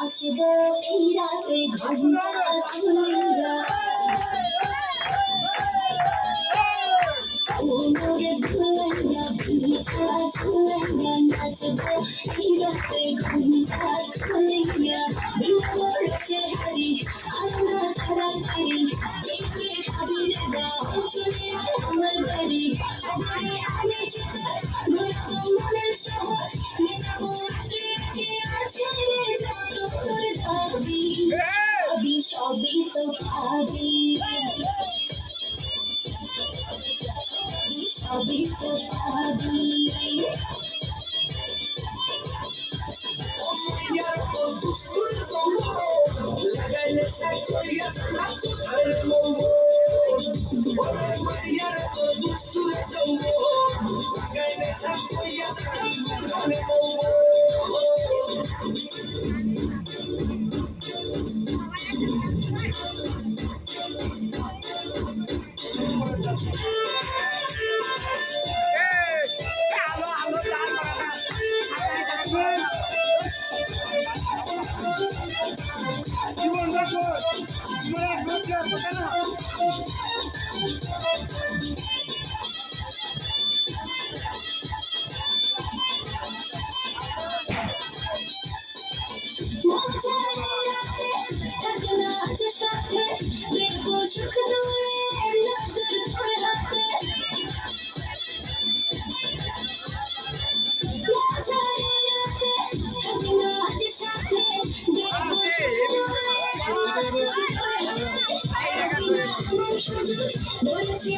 নাচবো এই রাতে ঘন্টা খুলিয়া কোমরে ধুলাইয়া বিছা ঝুলাইয়া নাচবো এই রাতে ঘন্টা খুলিয়া বিমোর সে হারি আনা খারা খারি একে খাবি রে গাও চলে আমার বাড়ি আমি যেতে ঘুরবো মনের শহর মেটাবো আগে আগে আছে রে যত তোর দাবি সবই তো পাবি সবই তো পাবি লাগাইলে সাই করিয়া না কোথায় মঙ্গল মাইয়ার তোর দুষ্টুরে যাবো লাগাইলে সাই করিয়া না কোথায় মঙ্গল সাথে দেখবো সুখ দূরে নজর ধরে হাতে সাথে দেখবো সুখ দূরে বলেছি